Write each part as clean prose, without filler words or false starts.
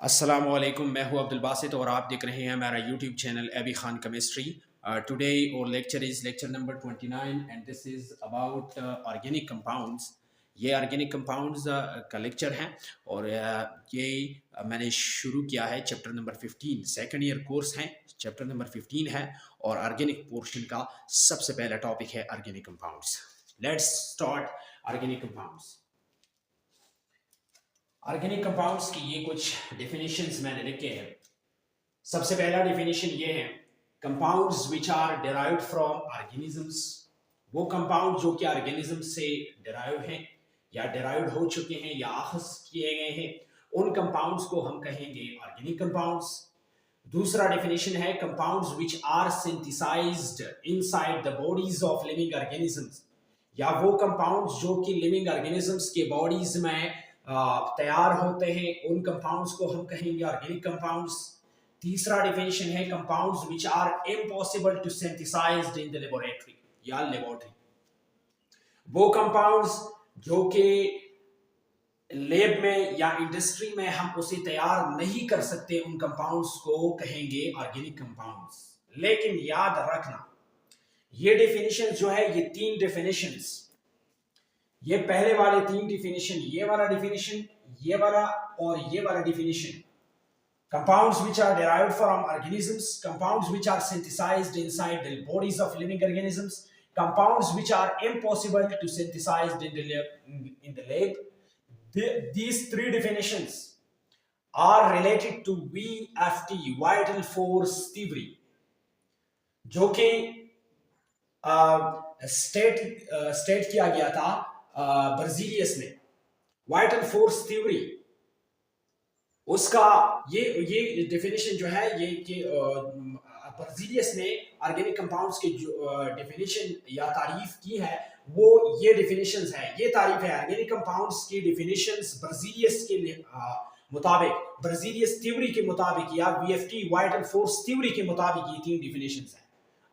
अस्सलामुअलैकुम, मैं हूं अब्दुल बासित और आप देख रहे हैं मेरा YouTube channel A B Khan chemistry. Today और lecture is lecture number 29 and this is about organic compounds. ये ऑर्गेनिक कंपाउंड्स का लेक्चर है और ये मैंने शुरू किया है chapter number 15। Second year course है, चैप्टर नंबर 15 है और ऑर्गेनिक पोर्शन का सबसे पहला टॉपिक है organic compounds. Let's start organic compounds. Organic compounds की ये कुछ डेफिनेशंस मैंने लिखे हैं। सबसे पहला डेफिनेशन ये है, compounds which are derived from organisms. वो कंपाउंड जो कि ऑर्गेनिज्म से डिराइव हैं या डिराइव्ड हो चुके हैं या अखज़ किए गए हैं, उन कंपाउंड्स को हम कहेंगे ऑर्गेनिक कंपाउंड्स। दूसरा डेफिनेशन है, compounds which are synthesised inside the bodies of living organisms, या वो कंपाउंड्स जो कि लिविंग ऑर्गेनिजम्स के बॉडीज में तैयार होते हैं, उन कंपाउंड्स को हम कहेंगे ऑर्गेनिक कंपाउंड्स। तीसरा डेफिनेशन है, compounds which are impossible to synthesized in the laboratory या लेबोरेटरी। वो कंपाउंड्स जो कि लैब में या इंडस्ट्री में हम उसे तैयार नहीं कर सकते, उन कंपाउंड्स को कहेंगे ऑर्गेनिक कंपाउंड्स। लेकिन याद रखना, ये डेफिनेशन जो है, ये तीन डेफिनेशंस, ये पहले वाले तीन डेफिनेशन, ये वाला डेफिनेशन, ये वाला और ये वाला definition, compounds which are derived from organisms, compounds which are synthesized inside the bodies of living organisms, compounds which are impossible to synthesize in the lab. These three definitions are related to VFT, vital force theory, जो कि state किया गया था Berzelius ने। Vital force theory, उसका ये definition जो है, ये कि बर्जीलियस ने ऑर्गेनिक कंपाउंड्स के जो डेफिनेशन या तारीफ की है, वो ये डेफिनेशंस है, ये तारीफ है ऑर्गेनिक कंपाउंड्स की डेफिनेशंस बर्जीलियस के मुताबिक, बर्जीलियस थ्योरी के मुताबिक या वीएफटी वाइटल फोर्स थ्योरी के मुताबिक ये तीन डेफिनेशंस हैं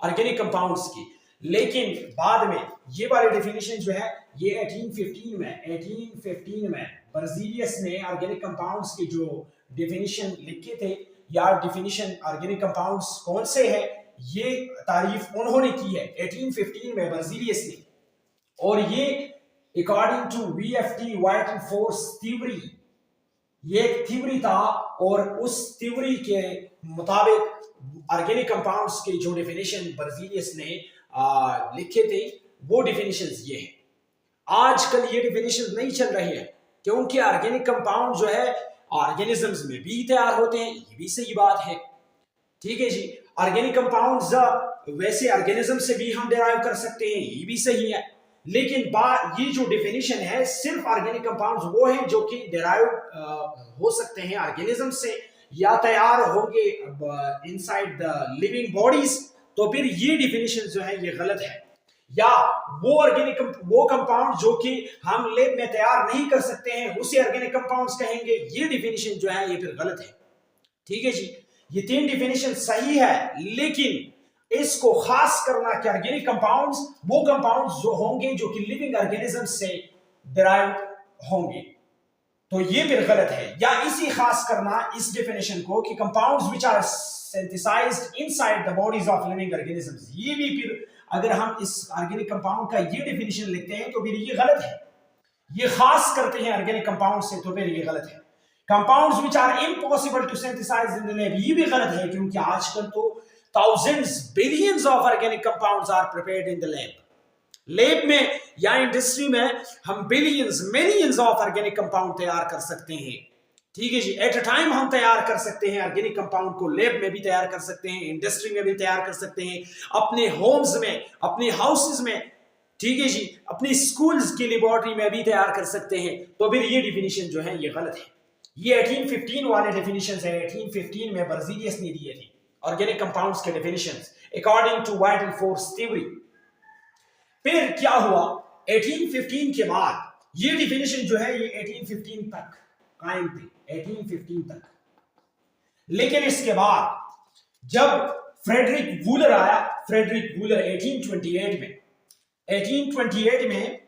ऑर्गेनिक कंपाउंड्स की। लेकिन बाद में ये वाले डेफिनेशन जो है, ये 1815 में बर्जीलियस ने ऑर्गेनिक कंपाउंड्स के जो डेफिनेशन लिखे थे, या डेफिनेशन ऑर्गेनिक कंपाउंड्स कौन से हैं, ये तारीफ उन्होंने की है 1815 में बर्जीलियस ने। और ये according to VFT vital force theory, ये एक थ्योरी था और उस थ्योरी के मुताबिक ऑर्गेनिक कंपाउंड्स के जो डेफिनेशन बर्जीलियस ने लिखे थे, वो डेफिनेशंस ये हैं। आजकल ये डेफिनेशंस नहीं चल रही है, क्योंकि ऑर्गेनिक कंपाउंड जो है ऑर्गेनिजम्स में भी तैयार होते हैं, ये भी सही बात है, ठीक है जी। ऑर्गेनिक कंपाउंड्स वैसे ऑर्गेनिज्म से भी हम डिराइव कर सकते हैं, ये भी सही है। लेकिन ये जो डेफिनेशन है, सिर्फ ऑर्गेनिक कंपाउंड्स वो हैं जो कि डिराइव हो सकते हैं ऑर्गेनिज्म से या तैयार होंगे इनसाइड द लिविंग बॉडीज, तो फिर ये डेफिनेशन जो है ये गलत है। या वो कंपाउंड जो कि हम लैब में तैयार नहीं कर सकते हैं, उसे ऑर्गेनिक कंपाउंड्स कहेंगे, ये डेफिनेशन जो है ये फिर गलत है, ठीक है जी। ये तीन डेफिनेशन सही है, लेकिन इसको खास करना कि ऑर्गेनिक कंपाउंड्स वो कंपाउंड्स जो होंगे जो कि लिविंग ऑर्गेनिज्म से डिराइव होंगे, तो ये फिर गलत है। या इसी खास करना इस डेफिनेशन को कि compounds which are synthesised inside the bodies of living organisms, ये भी फिर अगर हम इस ऑर्गेनिक कंपाउंड का ये डेफिनेशन लिखते हैं तो फिर ये गलत है। ये खास करते हैं ऑर्गेनिक कंपाउंड से, तो फिर ये गलत है। Compounds which are impossible to synthesize in the lab, ये भी गलत है, क्योंकि आजकल तो thousands billions of organic compounds are prepared in the lab में या इंडस्ट्री में हम billions millions of organic compound तैयार कर सकते हैं, ठीक है जी। एट अ टाइम हम तैयार कर सकते हैं ऑर्गेनिक कंपाउंड को, लैब में भी तैयार कर सकते हैं, इंडस्ट्री में भी तैयार कर सकते हैं, अपने होम्स में, अपने हाउसेस में, ठीक है जी, अपनी स्कूल्स की लेबोरेटरी में भी तैयार कर सकते हैं। तो फिर ये डेफिनेशन जो है ये गलत है। ये 1815 वाले डेफिनेशंस है, 1815 में बर्जीलियस ने दिए थे ऑर्गेनिक कंपाउंड्स के definitions according to vital force theory. फिर क्या हुआ, 1815 के बाद ये डेफिनेशन जो है ये 1815 तक कायम थे, 1815 तक। लेकिन इसके बाद जब फ्रेडरिक वूलर आया, फ्रेडरिक वूलर 1828 में, 1828 में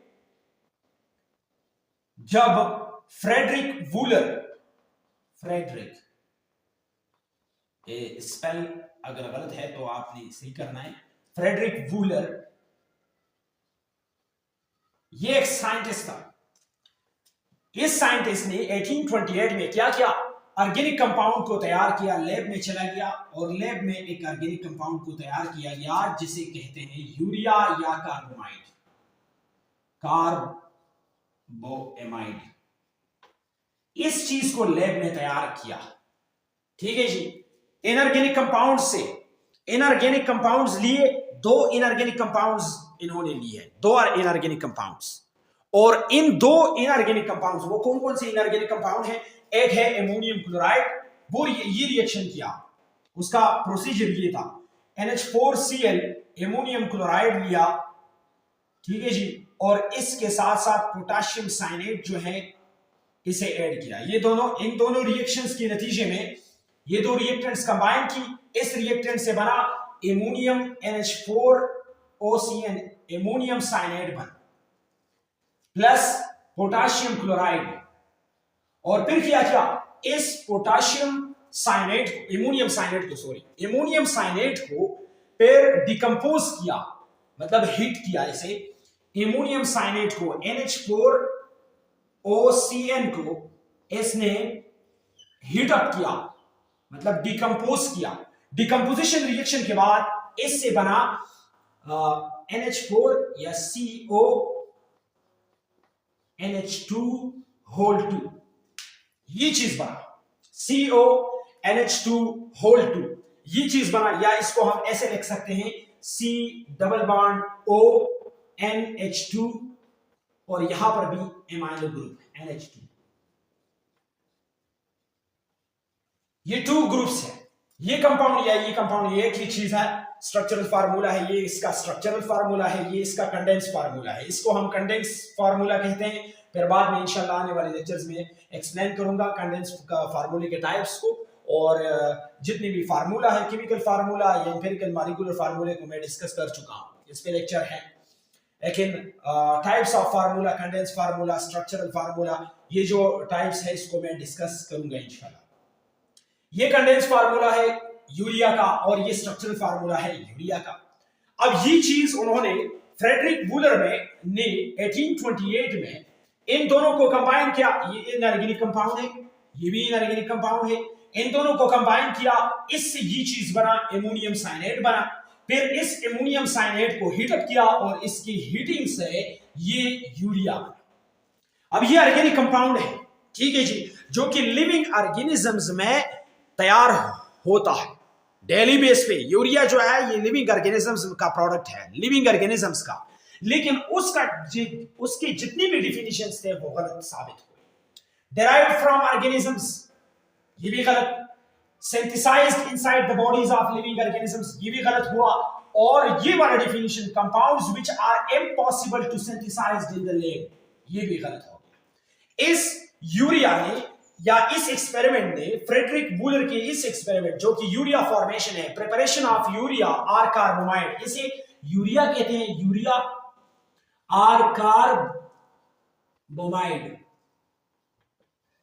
जब फ्रेडरिक वूलर, फ्रेडरिक स्पेल अगर गलत है तो आपने सही करना है। फ्रेडरिक वूलर, ये एक साइंटिस्ट था। इस साइंटिस्ट ने 1828 में क्या किया, ऑर्गेनिक कंपाउंड को तैयार किया, लैब में चला गया और लैब में एक ऑर्गेनिक कंपाउंड को तैयार किया गया जिसे कहते हैं यूरिया या कार्बोमाइड, कार्बोएमाइड। इस चीज को लैब में तैयार किया, ठीक है जी। इनऑर्गेनिक कंपाउंड से इनऑर्गेनिक कंपाउंड्स लिए, दो इनऑर्गेनिक कंपाउंड्स इन्होंने लिए, दो इनऑर्गेनिक कंपाउंड्स। और इन दो इनऑर्गेनिक कंपाउंड्स, वो कौन कौन से इनऑर्गेनिक कंपाउंड है, एक है एमोनियम क्लोराइड, वो ये रिएक्शन किया, उसका प्रोसीजर ये था, NH4Cl एमोनियम क्लोराइड लिया, ठीक है जी, और इसके साथ साथ पोटेशियम साइनेट जो है इसे ऐड किया। ये दोनों, इन दोनों रिएक्शंस के नतीजे में ये दो रिएक्टेंट्स कंबाइन की, इस रिएक्टेंट से बना एमोनियम NH4OCN एमोनियम साइनेट बना प्लस पोटेशियम क्लोराइड। और फिर क्या, इस पोटेशियम साइनेट, एमोनियम साइनेट को फिर डिकम्पोज किया, मतलब हीट किया इसे, एमोनियम साइनेट को NH4OCN को इसने हीट अप किया, मतलब डिकम्पोज किया। डिकम्पोजिशन रिएक्शन के बाद इससे बना NH4 या CONH2 ये चीज बना, CONH2 ये चीज बना, या इसको हम ऐसे लिख सकते हैं C+ONH2 और यहां पर भी एमाइनो ग्रुप NH2। ये 2 ग्रुप्स है, ये कंपाउंड या ये कंपाउंड एक ही चीज है, स्ट्रक्चरल फार्मूला है, ये इसका स्ट्रक्चरल फार्मूला है, ये इसका कंडेंस फार्मूला है, इसको हम कंडेंस फार्मूला कहते हैं। फिर बाद में इंशाल्लाह आने वाले लेक्चर्स में एक्सप्लेन करूंगा कंडेंस का फार्मूले के टाइप्स को, और जितने भी फार्मूला है, केमिकल फार्मूला या एम्पिरिकल मॉलिक्यूलर फार्मूले को मैं डिस्कस कर चुका हूं, इस पे लेक्चर है। लेकिन types of formula, condense formula, structural formula, ये जो टाइप्स है इसको मैं डिस्कस करूंगा इंशाल्लाह। ये कंडेंस फार्मूला है यूरिया का और ये स्ट्रक्चरल फार्मूला है यूरिया का। अब ये चीज उन्होंने फ्रेडरिक वूलर ने 1828 में इन दोनों को कंबाइन किया, ये इनऑर्गेनिक कंपाउंड है, ये भी इनऑर्गेनिक कंपाउंड है, इन दोनों को कंबाइन किया, इससे ये चीज बना, एमोनियम साइनेट बना। फिर इस एमोनियम साइनेट को हीट अप किया और इसकी हीटिंग से ये यूरिया बना। अब ये ऑर्गेनिक कंपाउंड है, ठीक है जी, जो कि लिविंग ऑर्गेनिजम्स में तैयार होता है डेली बेस पे। यूरिया जो है ये लिविंग ऑर्गेनिजम्स का प्रोडक्ट है, लिविंग ऑर्गेनिजम्स का, लेकिन उसके जितनी भी डिफिनेशंस थे वो गलत साबित हुए। डेराइव्ड फ्रॉम ऑर्गेनिजम्स, ये भी गलत। Synthesized inside the bodies of living organisms, ये भी गलत हुआ। और ये वाला definition, compounds which are impossible to synthesized in the lab, ये भी गलत हो गया। इस यूरिया ने या इस एक्सपेरिमेंट ने, फ्रेडरिक वूलर के इस एक्सपेरिमेंट जो कि यूरिया फॉर्मेशन है, प्रिपरेशन ऑफ यूरिया आर कार्बोमाइड, इसे यूरिया कहते हैं, यूरिया आर कार्बोमाइड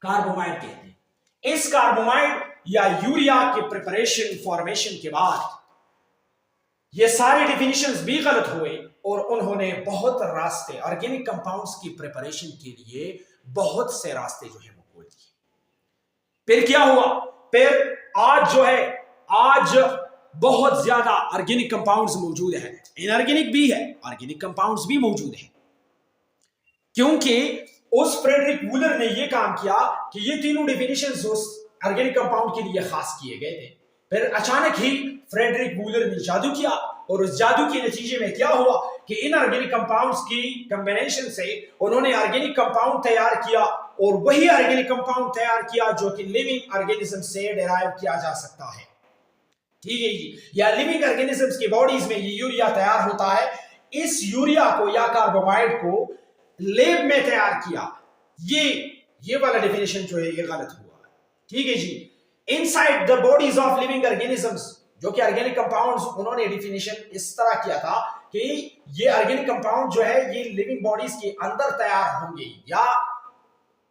कहते हैं। इस कार्बोमाइड या यूरिया के प्रिपरेशन फॉर्मेशन के बाद ये सारे डिफिनेशंस भी गलत हुए और उन्होंने बहुत रास्ते ऑर्गेनिक कंपाउंड्स की प्रिपरेशन के लिए बहुत से रास्ते जो है वो खोल दिए। फिर क्या हुआ, फिर आज जो है, आज बहुत ज्यादा ऑर्गेनिक कंपाउंड्स मौजूद हैं, इनऑर्गेनिक भी है, ऑर्गेनिक कंपाउंड्स भी मौजूद हैं, क्योंकि उस फ्रेडरिक वूलर ने यह काम किया कि ये तीनों डेफिनेशंस उस ऑर्गेनिक कंपाउंड के लिए खास किए गए थे। फिर अचानक ही फ्रेडरिक वूलर ने जादू किया और उस जादू के नतीजे में क्या हुआ कि इन ऑर्गेनिक कंपाउंड्स की कॉम्बिनेशन से उन्होंने ऑर्गेनिक कंपाउंड तैयार किया, और वही ऑर्गेनिक कंपाउंड तैयार किया जो कि लिविंग ऑर्गेनिज्म से डिराइव किया जा सकता है, ठीक है जी, या लिविंग ऑर्गेनिजम्स की बॉडीज में ये यूरिया तैयार होता है। इस यूरिया को या कार्बोमाइड को लैब में तैयार किया, ये वाला डेफिनेशन जो है ये गलत हुआ, ठीक है जी। Inside the bodies of living organisms, जो कि ऑर्गेनिक कंपाउंड्स, उन्होंने डेफिनेशन इस तरह किया था कि ये ऑर्गेनिक कंपाउंड जो है ये लिविंग बॉडीज के अंदर तैयार होंगे या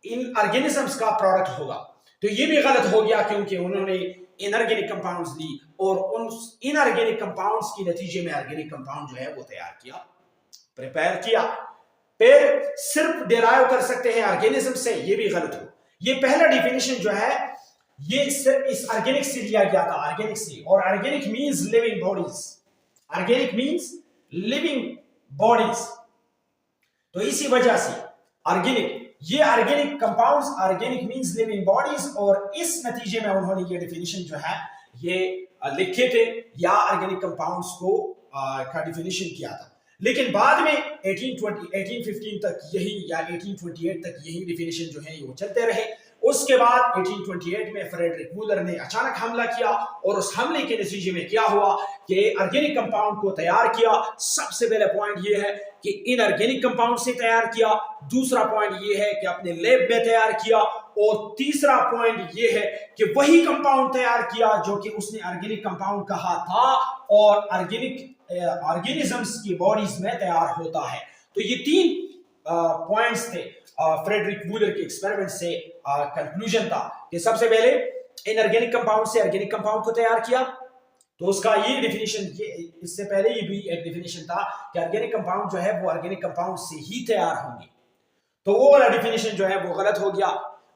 इन ऑर्गेनिजम्स का प्रोडक्ट होगा। तो ये भी गलत हो गया, क्योंकि उन्होंने इनऑर्गेनिक कंपाउंड्स ली और उन इनऑर्गेनिक कंपाउंड्स के नतीजे में ऑर्गेनिक कंपाउंड जो है वो तैयार किया, प्रिपेयर किया। फिर सिर्फ डिराइव कर सकते हैं ऑर्गेनिज्म से, ये भी गलत हो। ये पहला डिफिनेशन जो है ये सिर्फ इस ऑर्गेनिक से लिया गया था, ऑर्गेनिक से, और organic means living bodies, organic means living bodies. तो इसी वजह से ऑर्गेनिक, ये organic compounds, organic means living bodies, और इस नतीजे में उन्होंने ये डेफिनेशन जो है ये लिखे थे या ऑर्गेनिक कंपाउंड्स को का डेफिनेशन किया था। लेकिन बाद में 1815 तक यही या 1828 तक यही डेफिनेशन जो है वो चलते रहे। उसके बाद 1828 में फ्रेडरिक वूलर ने अचानक हमला किया और उस हमले के नतीजे में क्या हुआ कि ऑर्गेनिक कंपाउंड को तैयार किया। सबसे पहले पॉइंट ये है कि इनऑर्गेनिक कंपाउंड से तैयार किया, दूसरा पॉइंट ये है कि अपने लैब में तैयार किया, और तीसरा पॉइंट ये है कि वही कंपाउंड तैयार किया जो कि उसने ऑर्गेनिक कंपाउंड कहा था और ऑर्गेनिजम्स की बॉडीज में तैयार होता है। तो ये तीन पॉइंट्स थे फ्रेडरिक वूलर के एक्सपेरिमेंट से कंक्लूजन था कि सबसे पहले इनऑर्गेनिक कंपाउंड से ऑर्गेनिक कंपाउंड को तैयार किया। तो उसका ये डेफिनेशन, ये इससे पहले ये भी एक डेफिनेशन था कि ऑर्गेनिक कंपाउंड जो है वो ऑर्गेनिक कंपाउंड से ही तैयार होंगे, तो वो वाला डेफिनेशन जो है वो गलत हो गया।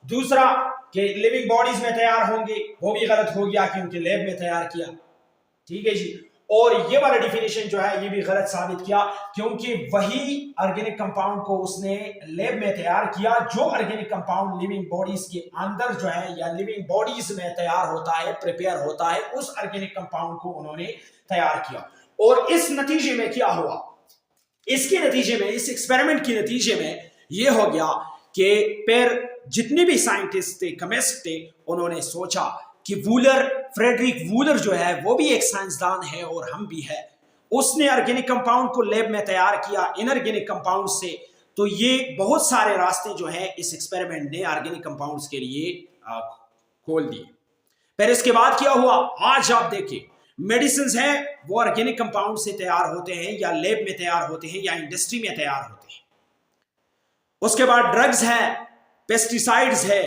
दूसरा कि लिविंग बॉडीज में तैयार होंगे, वो भी गलत हो गया क्योंकि लैब में तैयार किया, ठीक है जी। और ये वाला डिफिनेशन जो है ये भी गलत साबित किया क्योंकि वही ऑर्गेनिक कंपाउंड को उसने लैब में तैयार किया जो ऑर्गेनिक कंपाउंड लिविंग बॉडीज के अंदर जो है या लिविंग बॉडीज में तैयार होता है, प्रिपेयर होता है, उस ऑर्गेनिक कंपाउंड को उन्होंने तैयार किया। और इस नतीजे में क्या हुआ, इसके नतीजे में, इस एक्सपेरिमेंट के नतीजे में ये हो गया कि फिर जितने भी साइंटिस्ट थे, केमिस्ट थे, उन्होंने सोचा कि वूलर, फ्रेडरिक वूलर जो है वो भी एक साइंसदान है और हम भी है। उसने ऑर्गेनिक कंपाउंड को लैब में तैयार किया इनऑर्गेनिक कंपाउंड से, तो ये बहुत सारे रास्ते जो है इस एक्सपेरिमेंट ने ऑर्गेनिक कंपाउंड्स के लिए खोल दिए। फिर इसके बाद क्या हुआ, आज आप देखिए मेडिसिन है वो ऑर्गेनिक कंपाउंड से तैयार होते हैं या लैब में तैयार होते हैं या इंडस्ट्री में तैयार होते हैं। उसके बाद ड्रग्स है, पेस्टिसाइड्स है,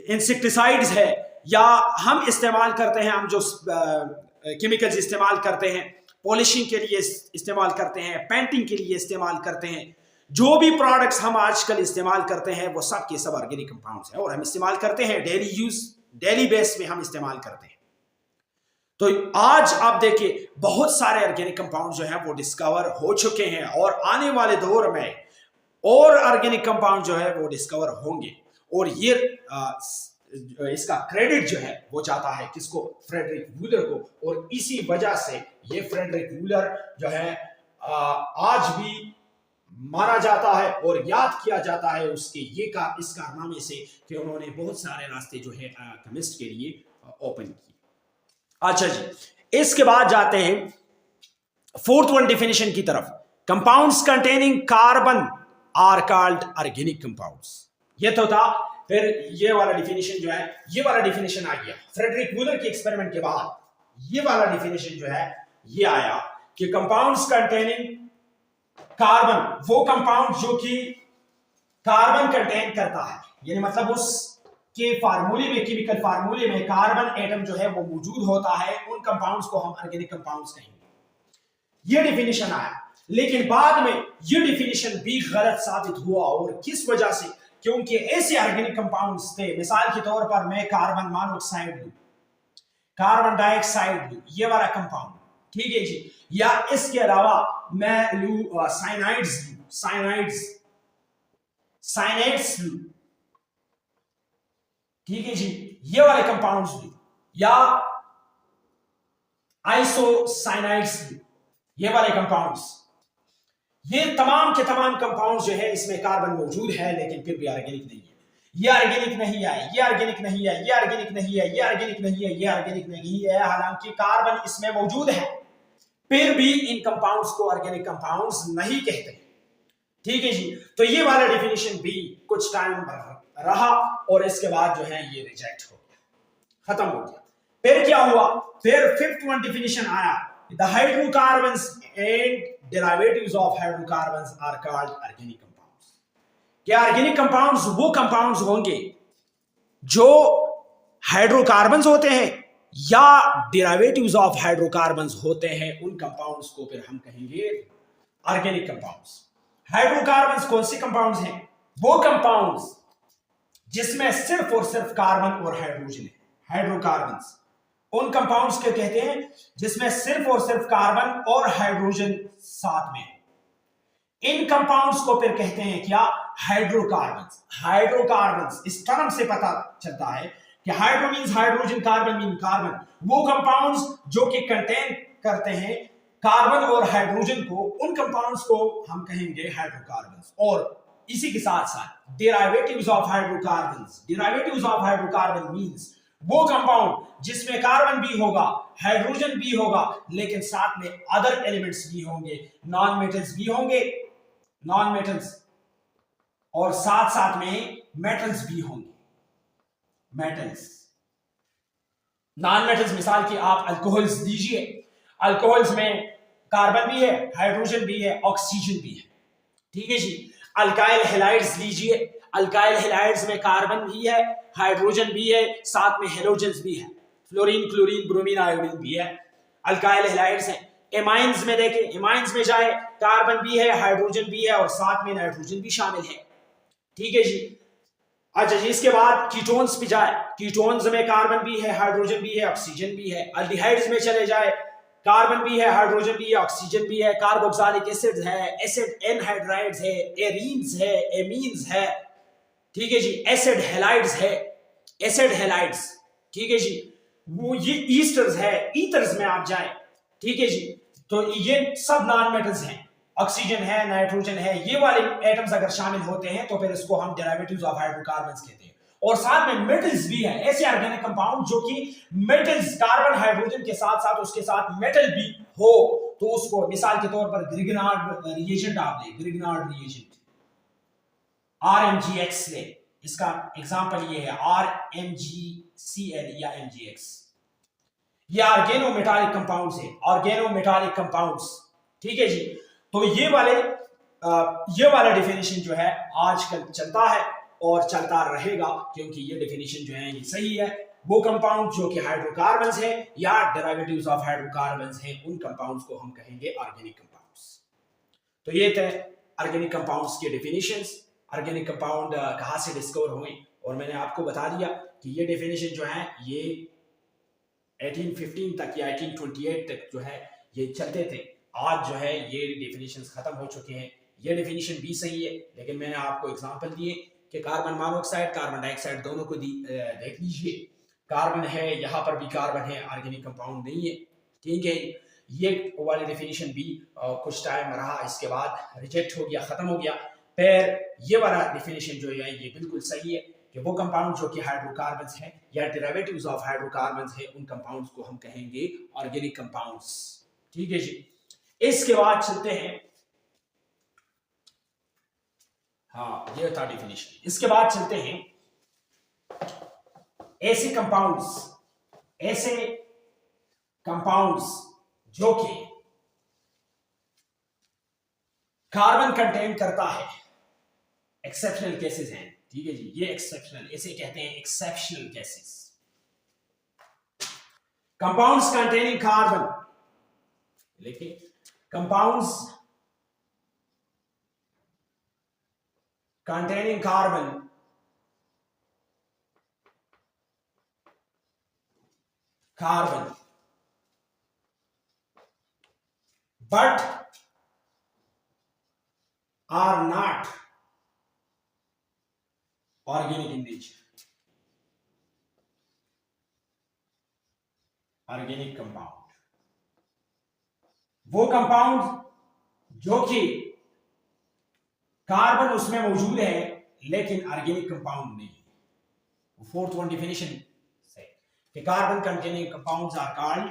इंसेक्टिसाइड्स है, या हम इस्तेमाल करते हैं, हम जो केमिकल्स इस्तेमाल करते हैं, पॉलिशिंग के लिए इस्तेमाल करते हैं, पेंटिंग के लिए इस्तेमाल करते हैं, जो भी प्रोडक्ट्स हम आजकल इस्तेमाल करते हैं वो सब के सब ऑर्गेनिक कंपाउंड्स हैं और हम इस्तेमाल करते हैं डेली यूज, डेली बेस में हम इस्तेमाल करते हैं। तो आज आप देखिए बहुत सारे ऑर्गेनिक कंपाउंड जो हैं वो डिस्कवर हो चुके हैं और आने वाले दौर में और ऑर्गेनिक कंपाउंड जो है वो डिस्कवर होंगे। और ये इसका क्रेडिट जो है वो जाता है किसको, फ्रेडरिक वूलर को। और इसी वजह से ये फ्रेडरिक वूलर जो है आज भी माना जाता है और याद किया जाता है उसके इस कारनामे से कि उन्होंने बहुत सारे रास्ते जो है केमिस्ट के लिए ओपन किए। अच्छा जी, इसके बाद जाते हैं फोर्थ वन डेफिनेशन की तरफ। Compounds containing carbon are called organic compounds. ये तो था। फिर ये वाला डिफिनेशन जो है, ये वाला डिफिनेशन आ गया फ्रेडरिक वूलर के एक्सपेरिमेंट के बाद। ये वाला डिफिनेशन जो है ये आया कि कंपाउंड्स कंटेनिंग कार्बन, वो कंपाउंड जो कि कार्बन कंटेन करता है, यानी मतलब उसके फार्मूले में, केमिकल फार्मूले में कार्बन एटम जो है वो मौजूद होता है, उन कंपाउंड्स को हम ऑर्गेनिक कंपाउंड्स कहेंगे। ये डिफिनेशन आया, लेकिन बाद में ये डिफिनेशन भी गलत साबित हुआ। और किस वजह से, क्योंकि ऐसे ऑर्गेनिक कंपाउंड्स थे, मिसाल के तौर पर मैं कार्बन मोनोऑक्साइड लूं, कार्बन डाइऑक्साइड लूं, ये वाला कंपाउंड, ठीक है जी, या इसके अलावा मैं लूं साइनाइड्स लूं, साइनाइड्स लूं, ठीक है जी, ये वाले कंपाउंड्स लूं, या आइसोसाइनाइड्स लूं, ये वाले कंपाउंड्स, ये तमाम के तमाम कंपाउंड्स जो है इसमें कार्बन मौजूद है लेकिन फिर भी ऑर्गेनिक नहीं है। ये ऑर्गेनिक नहीं है, ये ऑर्गेनिक नहीं है, ये ऑर्गेनिक नहीं है, ये ऑर्गेनिक नहीं है, ये ऑर्गेनिक नहीं है, हालांकि कार्बन इसमें मौजूद है, फिर भी इन कंपाउंड्स को ऑर्गेनिक कंपाउंड्स नहीं कहते, ठीक है जी। तो ये वाला डेफिनेशन भी कुछ टाइम रहा और इसके बाद जो है ये रिजेक्ट हो गया, खत्म हो गया। फिर क्या हुआ, फिर फिफ्थ वन डेफिनेशन आया, the hydrocarbons and derivatives of hydrocarbons are called organic compounds। क्या ऑर्गेनिक कंपाउंड्स वो कंपाउंड्स होंगे जो हाइड्रोकार्बन्स होते हैं या डेरिवेटिव्स ऑफ हाइड्रोकार्बन्स होते हैं, उन कंपाउंड्स को फिर हम कहेंगे ऑर्गेनिक कंपाउंड्स। हाइड्रोकार्बन्स कौन से कंपाउंड्स हैं? वो कंपाउंड्स जिसमें सिर्फ और सिर्फ कार्बन और हाइड्रोजन है। हाइड्रोकार्बन्स उन कंपाउंड्स के कहते हैं जिसमें सिर्फ और सिर्फ कार्बन और हाइड्रोजन साथ में है। इन कंपाउंड्स को फिर कहते हैं क्या? हाइड्रोकार्बन्स। हाइड्रोकार्बन्स इस टर्म से पता चलता है कि hydro means hydrogen, carbon mean carbon. वो कंपाउंड्स जो कि कंटेन करते हैं कार्बन और हाइड्रोजन को, उन कंपाउंड्स को हम कहेंगे हाइड्रोकार्बन्स। और इसी के साथ साथ derivatives of hydrocarbons. Derivatives of hydrocarbon means वो कंपाउंड जिसमें कार्बन भी होगा, हाइड्रोजन भी होगा, लेकिन साथ में अदर एलिमेंट्स भी होंगे, नॉन मेटल्स भी होंगे, नॉन मेटल्स, और साथ साथ में मेटल्स भी होंगे। मेटल्स, नॉन मेटल्स, मिसाल की आप अल्कोहल्स लीजिए, अल्कोहल्स में कार्बन भी है, हाइड्रोजन भी है, ऑक्सीजन भी है, ठीक है जी। अल्काइल हैलाइड्स लीजिए, अल्काइल हैलाइड्स में कार्बन भी है, हाइड्रोजन भी है, साथ में हेलोजेंस भी है, फ्लोरीन, क्लोरीन, ब्रोमीन, आयोडीन भी है, अल्काइल हैलाइड्स हैं। एमाइंस में देखें, एमाइंस में जाए कार्बन भी है, हाइड्रोजन भी है और साथ में नाइट्रोजन भी शामिल है, ठीक है जी। अच्छा जी, इसके बाद कीटोन्स पे जाए, कीटोन्स में कार्बन भी है, हाइड्रोजन भी है, ऑक्सीजन भी है। अल्डिहाइड्स में चले जाए, कार्बन भी है, हाइड्रोजन भी है, ऑक्सीजन भी है, कार्बोक्सिलिक एसिड है, एसिड एनहाइड्राइड्स है, एरीन्स है, एमीन्स है, ठीक है जी। एसिड हैलाइड्स है, एसिड हैलाइड्स, ठीक है जी। वो ये ईस्टर्स है, ईथर्स में आप जाए, ठीक है जी। तो ये सब नॉन मेटल्स हैं, ऑक्सीजन है, नाइट्रोजन है, ये वाले एटम्स अगर शामिल होते हैं तो फिर इसको हम डेरिवेटिव्स ऑफ हाइड्रोकार्बन्स कहते हैं। और साथ में मेटल्स भी हैं, ऐसे ऑर्गेनिक कंपाउंड जो कि मेटल्स, कार्बन हाइड्रोजन के साथ साथ उसके साथ मेटल भी हो, तो उसको मिसाल के तौर पर ग्रिगनार्ड रिएजेंट आप ले, ग्रिगनार्ड रिएजेंट RMgX ले, इसका एग्जांपल ये है RMgCl या MgX। ये ऑर्गेनोमेटालिक कंपाउंड्स है, ऑर्गेनोमेटालिक कंपाउंड्स, ठीक है जी। तो ये वाला डेफिनेशन जो है आजकल चलता है और चलता रहेगा, क्योंकि ये डेफिनेशन जो है ये सही है। वो कंपाउंड जो कि हाइड्रोकार्बन्स है या डेरिवेटिव्स ऑफ हाइड्रोकार्बन्स हैं, उन कंपाउंड्स को हम कहेंगे ऑर्गेनिक कंपाउंड्स। तो ये थे ऑर्गेनिक कंपाउंड्स के डेफिनेशंस। ऑर्गेनिक कंपाउंड कहाँ से डिस्कवर हुए, और मैंने आपको बता दिया कि ये डेफिनेशन जो है ये 1815 तक या 1828 तक जो है ये चलते थे। आज जो है ये डेफिनेशंस खत्म हो चुके हैं। ये डेफिनेशन भी सही है, लेकिन मैंने आपको एग्जांपल दिए कि कार्बन मोनोऑक्साइड, कार्बन डाइऑक्साइड दोनों को देख लीजिए, कार्बन है, यहाँ पर भी कार्बन है, ऑर्गेनिक कंपाउंड नहीं है, ठीक है। ये वाली डेफिनेशन भी कुछ टाइम रहा, इसके बाद रिजेक्ट हो गया, खत्म हो गया। फिर ये वाला डेफिनेशन जो है ये बिल्कुल सही है कि वो कंपाउंड जो कि हाइड्रोकार्बन्स हैं या डेरिवेटिव्स ऑफ हाइड्रोकार्बन्स हैं, उन कंपाउंड्स को हम कहेंगे ऑर्गेनिक कंपाउंड्स, ठीक है जी। इसके बाद चलते हैं, हाँ ये था डेफिनेशन। इसके बाद चलते हैं ऐसे कंपाउंड्स जो कि कार्बन कंटेन करता है, एक्सेप्शनल केसेस हैं, ठीक है जी। ये एक्सेप्शनल, इसे कहते हैं exceptional cases. Compounds containing carbon, देखिए compounds containing carbon but are not organic in nature, organic compound वो कंपाउंड जो कि कार्बन उसमें मौजूद है लेकिन ऑर्गेनिक कंपाउंड नहीं है। फोर्थ वन डेफिनेशन से कि carbon containing compounds are called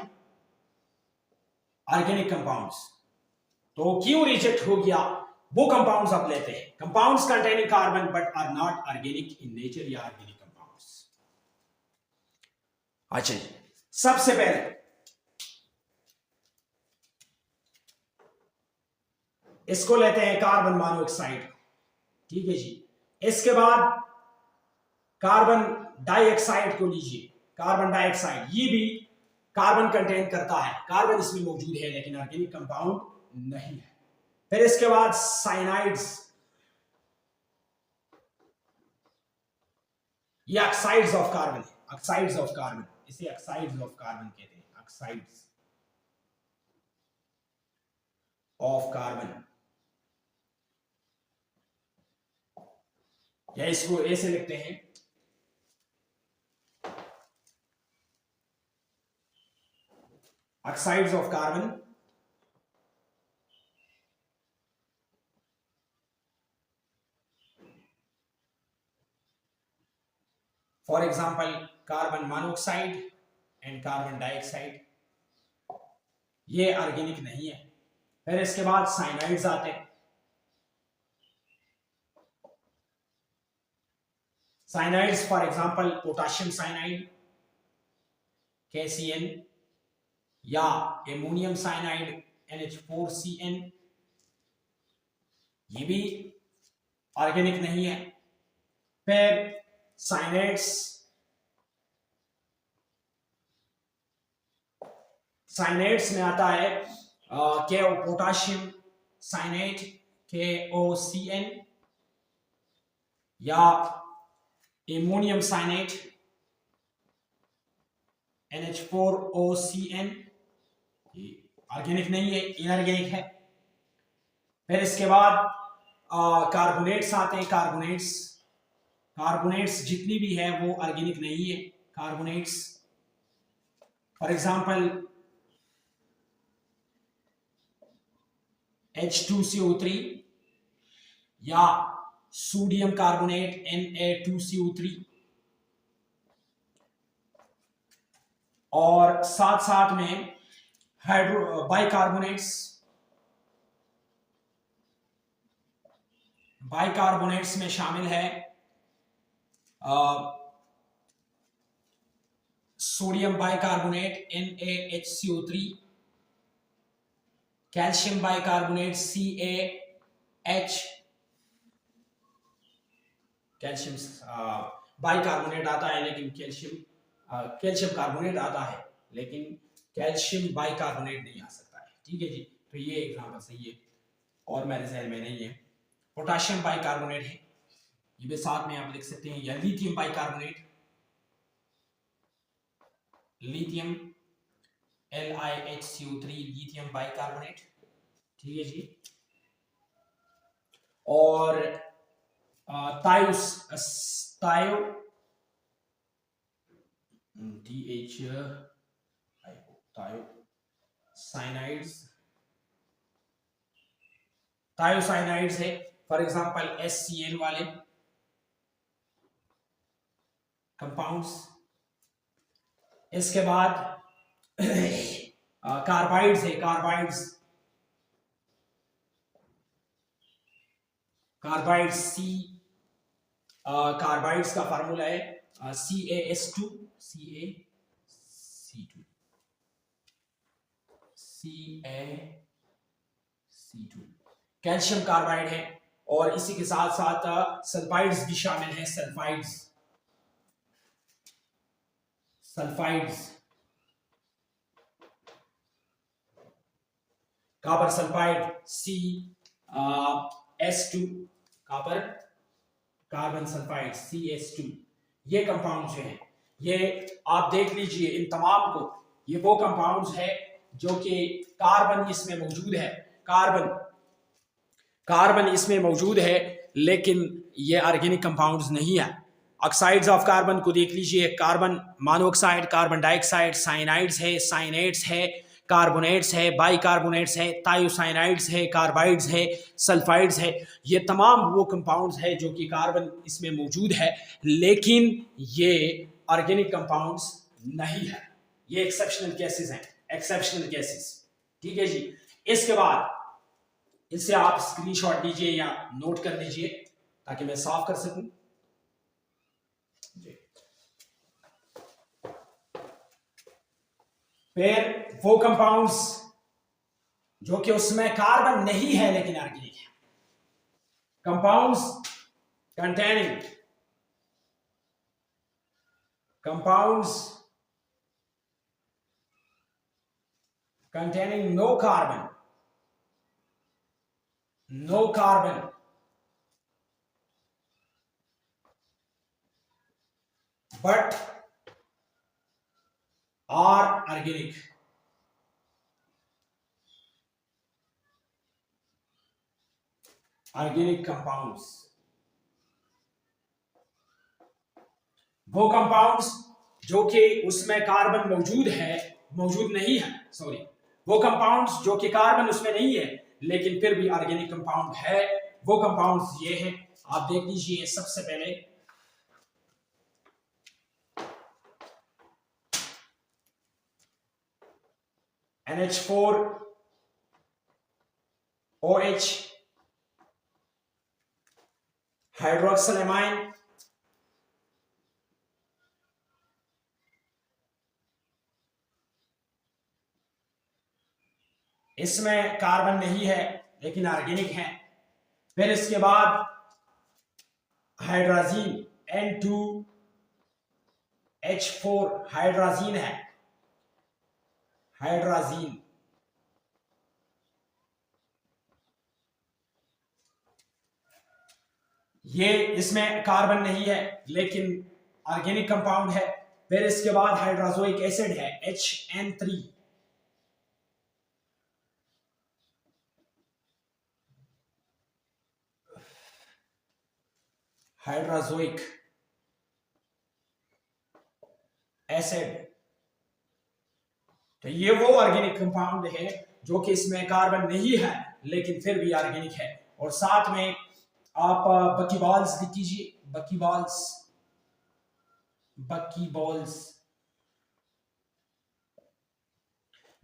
organic compounds. तो क्यों रिजेक्ट हो गया? वो कंपाउंड्स आप लेते हैं, compounds containing carbon but are not organic in nature या ऑर्गेनिक कंपाउंड्स। अच्छा जी, सबसे पहले इसको लेते हैं कार्बन मोनोऑक्साइड, ठीक है जी। इसके बाद कार्बन डाइऑक्साइड को लीजिए, कार्बन डाइऑक्साइड, ये भी कार्बन कंटेन करता है, कार्बन इसमें मौजूद है लेकिन ऑर्गेनिक कंपाउंड नहीं है। फिर इसके बाद साइनाइड्स, ये ऑक्साइड्स ऑफ कार्बन है, ऑक्साइड्स ऑफ कार्बन, इसे ऑक्साइड्स ऑफ कार्बन कहते हैं, ऑक्साइड्स ऑफ कार्बन, या इसको ऐसे लिखते हैं oxides of carbon. For example carbon monoxide and carbon dioxide, ये ऑर्गेनिक नहीं है। फिर इसके बाद साइनाइड्स आते हैं। Cyanides for example potassium cyanide KCN, या एमोनियम साइनाइड NH4CN, ये भी ऑर्गेनिक नहीं है। फिर साइनाइड्स, साइनाइड्स में आता है पोटाशियम साइनाइड KOCN, या एमोनियम साइनाइड NH4OCN, ये ऑर्गेनिक नहीं है, इनऑर्गेनिक है। फिर इसके बाद कार्बोनेट्स आते हैं। कार्बोनेट्स, कार्बोनेट्स जितनी भी है वो ऑर्गेनिक नहीं है। कार्बोनेट्स फॉर एग्जांपल H2CO3, या सोडियम कार्बोनेट Na2CO3, और साथ साथ में बाइकार्बोनेट्स, बाइकार्बोनेट्स में शामिल है sodium bicarbonate NaHCO3, calcium bicarbonate CaH, calcium bicarbonate आता है लेकिन कैल्शियम कार्बोनेट आता है लेकिन कैल्शियम बाइकार्बोनेट नहीं आ सकता है। ठीक है जी, तो ये एग्जांपल सही है और मेरे जहन में नहीं है। पोटाशियम बाइकार्बोनेट है, ये भी साथ में आप लिख सकते हैं, या lithium bicarbonate, lithium LiHCO3, lithium bicarbonate. ठीक है जी, और थायो साइनाइड्स, थायोसाइनाइड्स है फॉर एग्जांपल HCl वाले कंपाउंड्स। इसके बाद कार्बाइड्स है, कार्बाइड्स, कार्बाइड्स कार्बाइड्स का फार्मूला है CaS2, CaC2, कैल्शियम कार्बाइड है, और इसी के साथ साथ सल्फाइड्स भी शामिल हैं, sulphides, copper sulphide CS2, copper carbon sulphide CS2, ये कंपाउंड जो हैं, ये आप देख लीजिए इन तमाम को, ये वो कंपाउंड्स है जो कि कार्बन इसमें मौजूद है, कार्बन इसमें मौजूद है लेकिन ये ऑर्गेनिक कंपाउंड्स नहीं है। ऑक्साइड्स ऑफ कार्बन को देख लीजिए, carbon monoxide, carbon dioxide, cyanides है, साइनेट्स है, कार्बोनेट्स है, बाइकार्बोनेट्स है, थायोसाइनाइड्स है, कार्बाइड्स है, सल्फाइड्स है, ये तमाम वो कंपाउंड्स है जो कि कार्बन इसमें मौजूद है लेकिन ये ऑर्गेनिक कंपाउंड्स नहीं है। ये एक्सेप्शनल केसेस हैं, एक्सेप्शनल केसेस। ठीक है जी, इसके बाद इससे आप स्क्रीनशॉट लीजिए या नोट कर लीजिए ताकि मैं साफ कर सकूं। फिर वो कंपाउंड्स जो कि उसमें कार्बन नहीं है लेकिन ऑर्गेनिक है, compounds containing containing no carbon, but are organic. Organic compounds, वो कंपाउंड्स जो कि उसमें कार्बन मौजूद नहीं है, सॉरी, वो कंपाउंड्स जो कि कार्बन उसमें नहीं है लेकिन फिर भी ऑर्गेनिक कंपाउंड है, वो कंपाउंड्स ये हैं। आप देख लीजिए, सबसे पहले NH4 OH हाइड्रोक्सिलमाइन, इसमें कार्बन नहीं है लेकिन ऑर्गेनिक है। फिर इसके बाद हाइड्राजीन N2H4 हाइड्राजीन है, हाइड्राजीन ये इसमें कार्बन नहीं है लेकिन ऑर्गेनिक कंपाउंड है। फिर इसके बाद हाइड्रोजोइक एसिड है HN3, हाइड्रोजोइक एसिड, तो ये वो ऑर्गेनिक कंपाउंड है जो कि इसमें कार्बन नहीं है लेकिन फिर भी ऑर्गेनिक है। और साथ में आप बकीबॉल्स लिख कीजिए,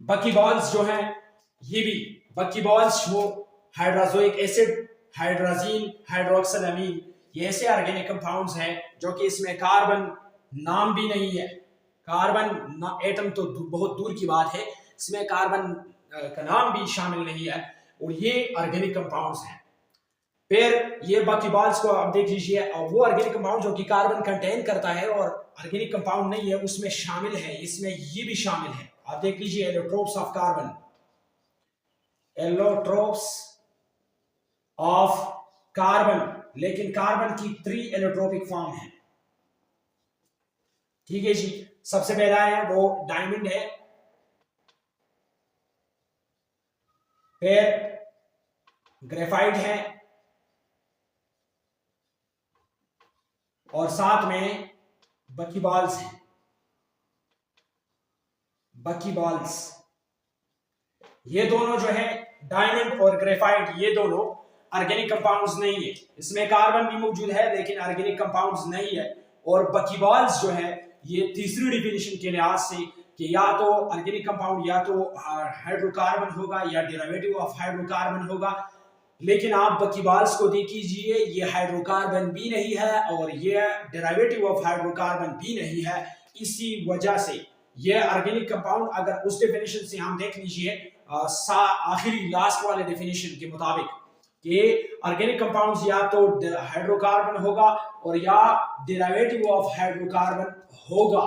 बकीबॉल्स जो है ये भी बकीबॉल्स वो हाइड्रोजोइक एसिड, हाइड्राजीन, हाइड्रोक्सिलमीन, ये ऐसे ऑर्गेनिक कंपाउंड्स हैं जो कि इसमें कार्बन नाम भी नहीं है, कार्बन एटम तो बहुत दूर की बात है, इसमें कार्बन का नाम भी शामिल नहीं है और ये ऑर्गेनिक कंपाउंड्स हैं। फिर ये बकीबॉल्स को आप देख लीजिए, वो ऑर्गेनिक कंपाउंड जो कि कार्बन कंटेन करता है और ऑर्गेनिक कंपाउंड नहीं है उसमें शामिल है, इसमें ये भी शामिल है। आप देख लीजिए allotropes of carbon, allotropes of carbon, लेकिन कार्बन की 3 एलोट्रोपिक फॉर्म है। ठीक है जी, सबसे पहला है वो डायमंड है, फिर ग्रेफाइट है और साथ में बकीबॉल्स है, बकीबॉल्स। ये दोनों जो है डायमंड और ग्रेफाइट, ये दोनों ऑर्गेनिक कंपाउंड्स नहीं है, इसमें कार्बन भी मौजूद है लेकिन ऑर्गेनिक कंपाउंड्स नहीं है। और बकीबॉल्स जो है ये तीसरी डिफिनेशन के लिहाज से कि या तो ऑर्गेनिक कंपाउंड या तो हाइड्रोकार्बन होगा या डेरिवेटिव ऑफ हाइड्रोकार्बन होगा, लेकिन आप बकीबॉल्स को देख लीजिए, ये हाइड्रोकार्बन भी नहीं है और ये डेरिवेटिव ऑफ हाइड्रोकार्बन भी नहीं है। इसी वजह से ये ऑर्गेनिक कंपाउंड, अगर उस डेफिनेशन से हम देख लीजिए आखिरी लास्ट वाले डेफिनेशन के मुताबिक कि ऑर्गेनिक कंपाउंड्स या तो हाइड्रोकार्बन होगा और या डेरिवेटिव ऑफ हाइड्रोकार्बन होगा।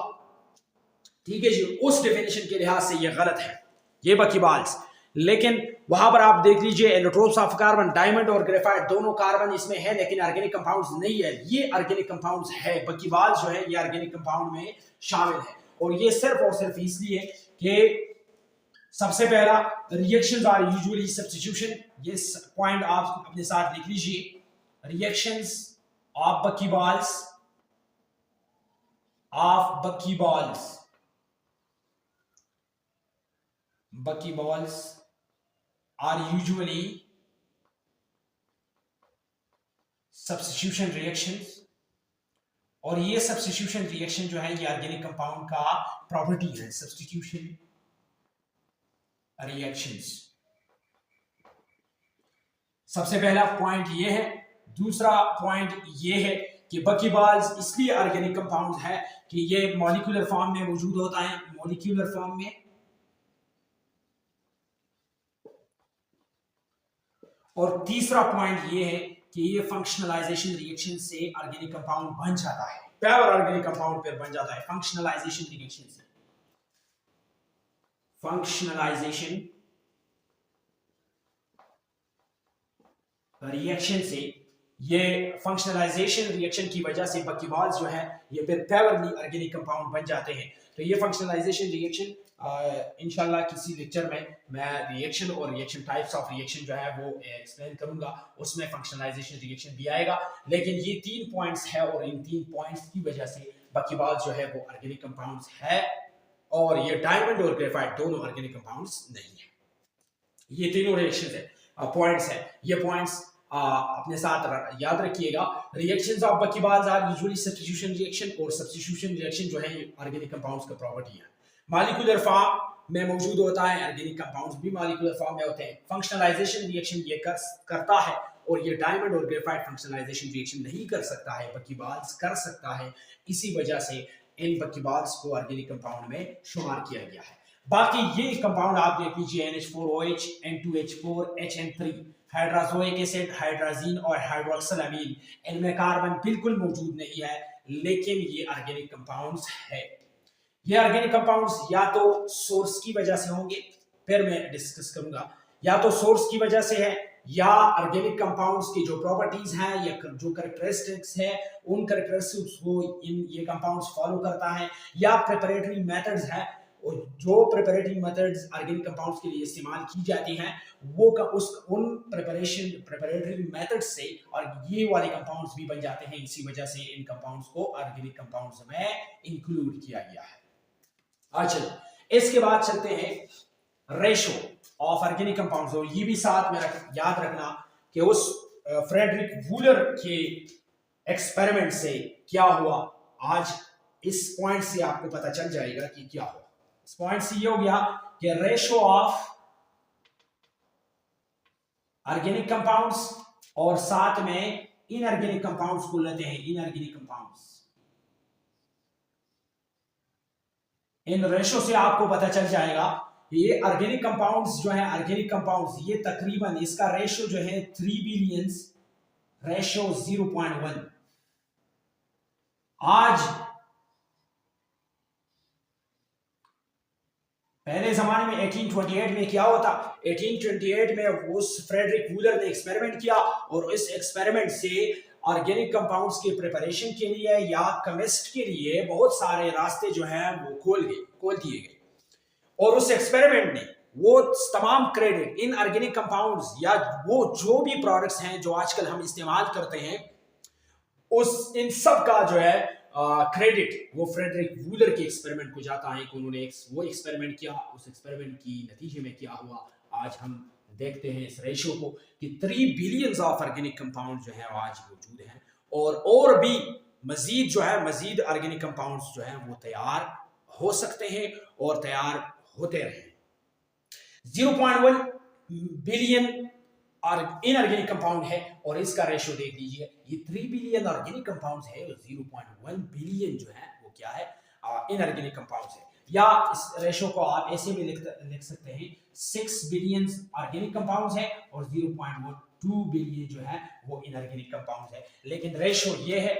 ठीक है जी, उस डेफिनेशन के लिहाज से ये गलत है ये बकीबॉल्स। लेकिन वहां पर आप देख लीजिए एलोट्रोप्स ऑफ कार्बन, डायमंड और ग्रेफाइट दोनों कार्बन इसमें है लेकिन ऑर्गेनिक कंपाउंड्स नहीं है, ये ऑर्गेनिक कंपाउंड्स है। बकीबॉल्स जो है ये ऑर्गेनिक कंपाउंड में शामिल है और ये सिर्फ और सिर्फ इसलिए कि सबसे पहला रिएक्शंस आर यूजुअली सब्स्टिट्यूशन, ये पॉइंट आप अपने साथ लिख लीजिए, reactions of buckyballs are usually substitution reactions और ये substitution reaction जो है ये ऑर्गेनिक कंपाउंड का प्रॉपर्टी है, substitution reactions। सबसे पहला पॉइंट ये है। दूसरा पॉइंट ये है कि बकीबॉल्स इसलिए ऑर्गेनिक कंपाउंड है कि ये मॉलिक्यूलर फॉर्म में मौजूद होता है, मॉलिक्यूलर फॉर्म में। और तीसरा पॉइंट ये है कि ये फंक्शनलाइजेशन रिएक्शन से ऑर्गेनिक कंपाउंड बन जाता है, प्योर ऑर्गेनिक कंपाउंड फिर बन जाता है फंक्शनलाइजेशन रिएक्शन से। फंक्शनलाइजेशन रिएक्शन से, ये फंक्शनलाइजेशन रिएक्शन की वजह से बकीबाल्स जो है ये फिर प्योरली ऑर्गेनिक कंपाउंड बन जाते हैं। तो ये फंक्शनलाइजेशन रिएक्शन इंशाल्लाह किसी लेक्चर में मैं रिएक्शन और रिएक्शन टाइप्स ऑफ रिएक्शन जो है वो एक्सप्लेन करूंगा, उसमें फंक्शनलाइजेशन रिएक्शन भी आएगा। लेकिन ये 3 पॉइंट्स है और इन 3 पॉइंट्स की वजह से बकीबाल्स जो है वो ऑर्गेनिक कंपाउंड्स है, और ये डायमंड और ग्रेफाइट दोनों ऑर्गेनिक कंपाउंड्स नहीं है। ये तीनों रिएक्शंस है, पॉइंट्स है, ये पॉइंट्स अपने साथ याद रखिएगा। Reactions of buckyballs are usually substitution reaction, और सब्स्टिट्यूशन रिएक्शन जो है ऑर्गेनिक कंपाउंड्स का प्रॉपर्टी है। मॉलिक्यूलर फॉर्म में मौजूद होता है, ऑर्गेनिक कंपाउंड्स भी मॉलिक्यूलर फॉर्म में होते हैं। फंक्शनलाइजेशन रिएक्शन ये करता है, और ये डायमंड और ग्रेफाइट फंक्शनलाइजेशन रिएक्शन नहीं कर सकता है, बकीबाल्स कर सकता है। इसी वजह से इन बकीबाल्स को ऑर्गेनिक कंपाउंड में शुमार किया गया है। बाकी ये कंपाउंड आप देख लीजिए, NH4OH, N2H4, HN3, hydrazoic acid, hydrazine और हाइड्रोक्सिलामीन, इनमें कार्बन बिल्कुल मौजूद नहीं है, लेकिन ये ऑर्गेनिक कंपाउंड्स है। ये ऑर्गेनिक कंपाउंड्स या तो सोर्स की वजह से होंगे, फिर मैं डिस्कस करूंगा, या तो सोर्स की वजह से है, या ऑर्गेनिक कंपाउंड्स की जो प्रॉपर्टीज हैं या जो कैरेक्टरिस्टिक्स है उन कैरेक्टरिस्टिक्स को ये कंपाउंड्स फॉलो करता है, या प्रिपरेटरी मेथड्स है, और जो प्रिपरेटरी मेथड्स ऑर्गेनिक कंपाउंड्स के लिए इस्तेमाल की जाती हैं वो उन प्रिपरेटरी मेथड से और ये वाले कंपाउंड्स भी बन जाते हैं। इसी वजह से इन कंपाउंड्स को ऑर्गेनिक कंपाउंड्स में इंक्लूड किया गया है। अच्छा, इसके बाद चलते हैं रेशो ऑफ ऑर्गेनिक कंपाउंड्स, और ये भी साथ में याद रखना कि उस फ्रेडरिक वूलर के एक्सपेरिमेंट से क्या हुआ। आज इस पॉइंट से आपको पता चल जाएगा कि क्या हुआ। इस पॉइंट से ये हो गया कि रेशो ऑफ ऑर्गेनिक कंपाउंड्स और साथ में इनऑर्गेनिक कंपाउंड्स को लेते हैं, इनऑर्गेनिक कंपाउंड्स। इन रेशो से आपको पता चल जाएगा ये ऑर्गेनिक कंपाउंड्स जो है, ऑर्गेनिक कंपाउंड्स ये तकरीबन इसका रेशो जो है 3 बिलियंस, रेशो 0.1। आज पहले जमाने में 1828 में क्या होता, 1828 में उस फ्रेडरिक वूलर ने एक्सपेरिमेंट किया, और इस एक्सपेरिमेंट से ऑर्गेनिक कंपाउंड्स के प्रिपरेशन के लिए या केमिस्ट के लिए बहुत सारे रास्ते जो हैं वो खोल दिए गए। और उस एक्सपेरिमेंट ने वो तमाम क्रेडिट इन ऑर्गेनिक कंपाउंड्स या वो जो भी प्रोडक्ट्स हैं जो आजकल हम इस्तेमाल करते हैं, उस इन सब का जो है क्रेडिट वो फ्रेडरिक वूलर के एक्सपेरिमेंट को जाता है कि उन्होंने वो एक्सपेरिमेंट किया। उस एक्सपेरिमेंट की नतीजे में क्या हुआ, आज हम देखते हैं इस रेशो को कि 3 बिलियंस ऑफ ऑर्गेनिक कंपाउंड जो है आज मौजूद हैं, और भी मजीद जो है मजीद ऑर्गेनिक कंपाउंड्स जो हैं वो तैयार हो सकते हैं और तैयार होते रहे। 0.1 बिलियन और इनऑर्गेनिक कंपाउंड है, और इसका रेशो देख लीजिए, ये 3 बिलियन ऑर्गेनिक कंपाउंड्स है और 0.1 बिलियन जो है वो क्या है, इनऑर्गेनिक कंपाउंड्स है। या इस रेशो को आप ऐसे भी लिख सकते हैं, 6 बिलियन ऑर्गेनिक कंपाउंड्स है और 0.2 बिलियन जो है वो इनऑर्गेनिक कंपाउंड्स है। लेकिन रेशो ये है,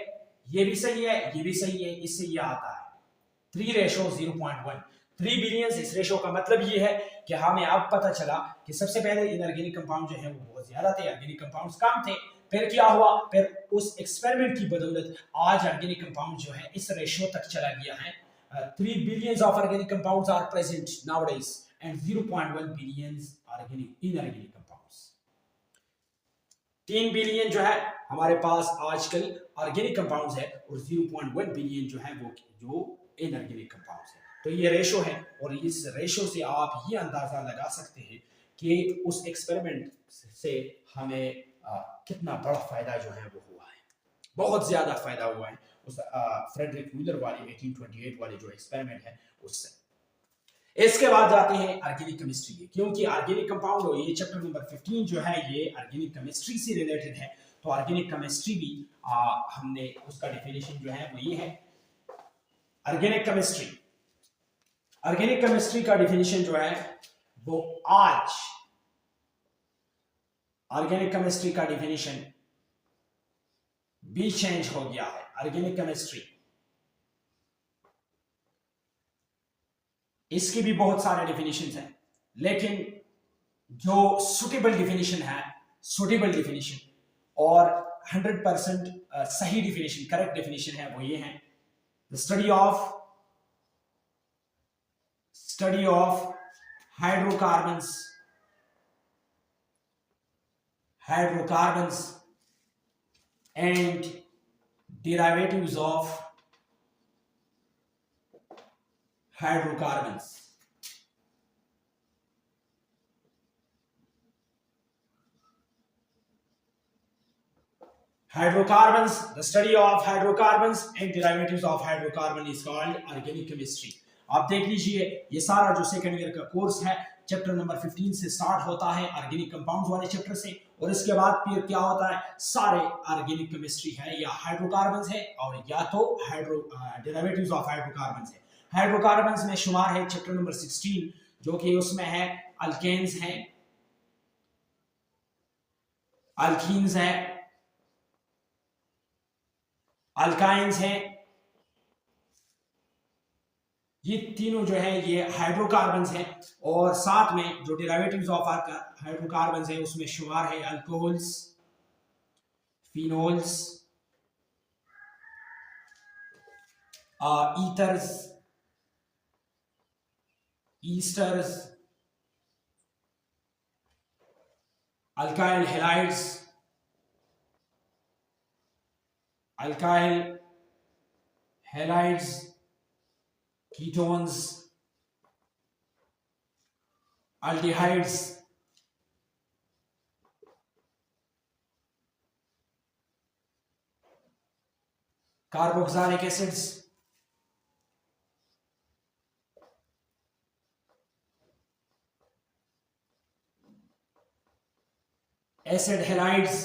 ये भी सही है, ये भी सही है, इससे ये आता है 3 रेशो 0.1, 3 बिलियन। इस रेशो का मतलब ये है कि हमें अब पता चला कि सबसे पहले इनऑर्गेनिक कंपाउंड जो है वो बहुत ज्यादा थे, ऑर्गेनिक कंपाउंड्स कम थे। फिर क्या हुआ, फिर उस एक्सपेरिमेंट की बदौलत आज ऑर्गेनिक कंपाउंड जो है इस रेशो तक चला गया है। 3 billion of organic compounds are present nowadays and 0.1 billion inorganic compounds. 3 billion जो है हमारे पास आजकल ऑर्गेनिक कंपाउंड्स है और 0.1 बिलियन जो है वो जो इनऑर्गेनिक कंपाउंड्स है। तो ये रेशो है, और इस रेशो से आप ये अंदाजा लगा सकते हैं कि उस एक्सपेरिमेंट से हमें कितना बड़ा फायदा जो है वो हुआ है, बहुत ज्यादा फायदा हुआ है उस फ्रेडरिक वूलर वाले 1828 वाले जो एक्सपेरिमेंट है उससे। इसके बाद जाते हैं ऑर्गेनिक केमिस्ट्री के, क्योंकि ऑर्गेनिक कंपाउंड और ये चैप्टर नंबर 15 जो है ये ऑर्गेनिक केमिस्ट्री से रिलेटेड है। तो ऑर्गेनिक केमिस्ट्री भी हमने उसका डेफिनेशन जो है वो ये है। ऑर्गेनिक केमिस्ट्री, ऑर्गेनिक केमिस्ट्री का डेफिनेशन जो है वो आज ऑर्गेनिक केमिस्ट्री का डेफिनेशन भी चेंज हो गया है। ऑर्गेनिक केमिस्ट्री इसकी भी बहुत सारे डेफिनेशंस हैं, लेकिन जो सुटेबल डेफिनेशन है, सुटेबल डेफिनेशन और 100% सही डेफिनेशन, करेक्ट डेफिनेशन है, वो ये है, the study of hydrocarbons and derivatives of hydrocarbons. Hydrocarbons, the study of hydrocarbons and derivatives of hydrocarbon is called organic chemistry. आप देख लीजिए, ये सारा जो सेकेंड ईयर का कोर्स है चैप्टर नंबर 15 से स्टार्ट होता है, ऑर्गेनिक कंपाउंड्स वाले चैप्टर से, और इसके बाद फिर क्या होता है, सारे ऑर्गेनिक केमिस्ट्री है या हाइड्रोकार्बन्स है और या तो डेरिवेटिव्स ऑफ हाइड्रोकार्बन्स है। हाइड्रोकार्बन्स में शुमार है चैप्टर नंबर 16, जो कि उसमें है अल्केन्स है, अल्कीन्स है, अल्काइंस है, ये तीनों जो है ये हाइड्रोकार्बन्स हैं, और साथ में जो डेरिवेटिव्स ऑफ हाइड्रोकार्बन्स है उसमें शुमार है alcohols, phenols, ethers, esters, alkyl halides, ketones, aldehydes, carboxylic acids, acid halides,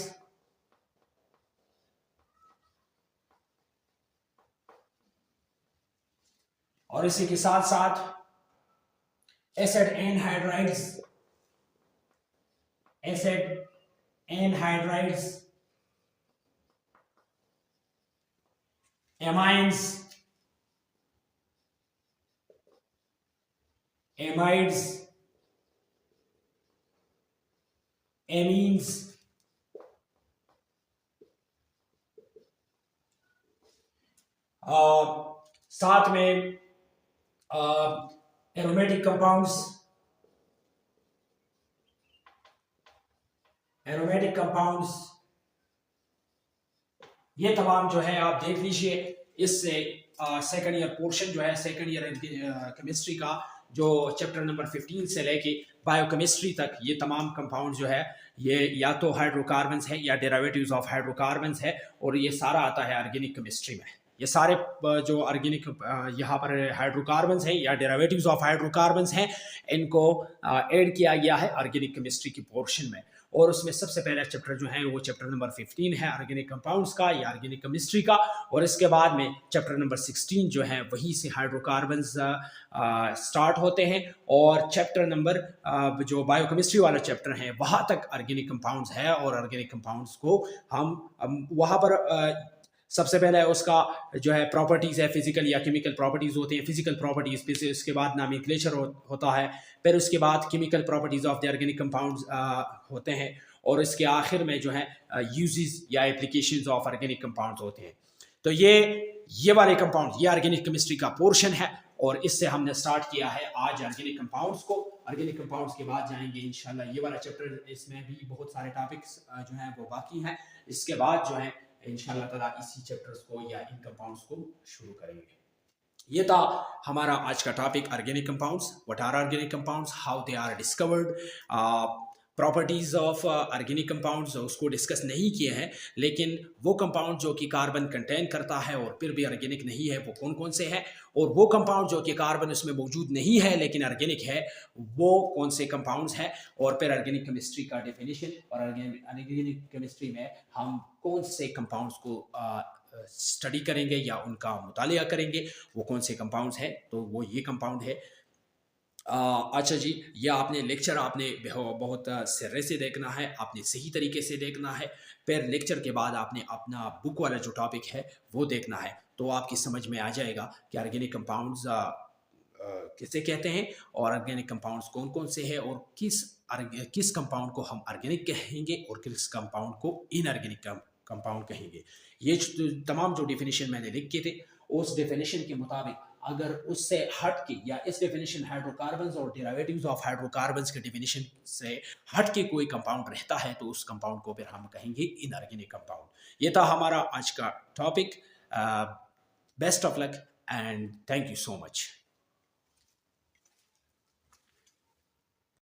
और इसी के साथ साथ acid anhydrides, amines, amides, amines, साथ में एरोमेटिक कंपाउंड्स, ये तमाम जो है आप देख लीजिए। इससे सेकंड ईयर पोर्शन जो है, सेकंड ईयर केमिस्ट्री का जो चैप्टर नंबर 15 से लेके बायोकेमिस्ट्री तक, ये तमाम कंपाउंड जो है ये या तो हाइड्रोकार्बन्स है या डेरिवेटिव्स ऑफ हाइड्रोकार्बन्स है, और ये सारा आता है ऑर्गेनिक केमिस्ट्री में। ये सारे जो ऑर्गेनिक यहाँ पर हाइड्रोकार्बन्स हैं या डेरिवेटिव्स ऑफ हाइड्रोकार्बन्स हैं, इनको ऐड किया गया है ऑर्गेनिक केमिस्ट्री की पोर्शन में। और उसमें सबसे पहला चैप्टर जो है वो चैप्टर नंबर 15 है ऑर्गेनिक कंपाउंड्स का या ऑर्गेनिक केमिस्ट्री का, और इसके बाद में चैप्टर नंबर 16 जो है वहीं से हाइड्रोकार्बन्स स्टार्ट होते हैं, और चैप्टर नंबर जो बायोकेमिस्ट्री वाला चैप्टर है वहाँ तक ऑर्गेनिक कंपाउंड्स है, और ऑर्गेनिक कंपाउंड्स को हम वहाँ पर सबसे पहले उसका जो है प्रॉपर्टीज़ है, फिजिकल या केमिकल प्रॉपर्टीज़ होते हैं, फिजिकल प्रॉपर्टीज़, फिर उसके बाद नॉमेनक्लेचर होता है, फिर उसके बाद chemical properties of the organic compounds होते हैं, और इसके आखिर में जो है यूजेस या एप्लीकेशंस ऑफ ऑर्गेनिक कंपाउंड्स होते हैं। तो ये वाले कंपाउंड, ये ऑर्गेनिक केमिस्ट्री का पोर्शन है, और इससे हमने स्टार्ट किया है आज ऑर्गेनिक कंपाउंड्स को। ऑर्गेनिक कंपाउंड्स के बाद जाएंगे इंशाल्लाह ये वाला चैप्टर, इसमें भी बहुत सारे टॉपिक्स जो हैं वो बाकी हैं। इसके बाद जो है इंशाल्लाह ताला इसी चैप्टर्स को या इन कंपाउंड्स को शुरू करेंगे। ये था हमारा आज का topic, organic compounds, what are organic compounds, how they are discovered, properties of organic compounds उसको डिस्कस नहीं किए हैं, लेकिन वो कंपाउंड जो कि कार्बन कंटेन करता है और फिर भी ऑर्गेनिक नहीं है वो कौन कौन से हैं, और वो कंपाउंड जो कि कार्बन उसमें मौजूद नहीं है लेकिन ऑर्गेनिक है वो कौन से कंपाउंड्स हैं, और फिर ऑर्गेनिक केमिस्ट्री का डेफिनेशन, और ऑर्गेनिक केमिस्ट्री में हम कौन से कंपाउंड्स को स्टडी करेंगे या उनका मुतालिया करेंगे, वो कौन से कंपाउंड्स हैं, तो वो ये कंपाउंड है। अच्छा जी, ये आपने लेक्चर आपने बहुत सिरे से देखना है, आपने सही तरीके से देखना है, फिर लेक्चर के बाद आपने अपना बुक वाला जो टॉपिक है वो देखना है, तो आपकी समझ में आ जाएगा कि ऑर्गेनिक कंपाउंड्स किसे कहते हैं और ऑर्गेनिक कंपाउंड्स कौन कौन से हैं और किस कंपाउंड को हम ऑर्गेनिक कहेंगे और किस कंपाउंड को इनऑर्गेनिक कंपाउंड कहेंगे। ये तमाम जो डेफिनेशन मैंने लिखे थे, उस डेफिनेशन के मुताबिक अगर उससे हट के या इस डेफिनेशन हाइड्रोकार्बन्स और डेरिवेटिव्स ऑफ हाइड्रोकार्बन्स के डेफिनेशन से हट के कोई कंपाउंड रहता है तो उस कंपाउंड को फिर हम कहेंगे इनऑर्गेनिक कंपाउंड। ये था हमारा आज का topic. Best of luck and thank you so much.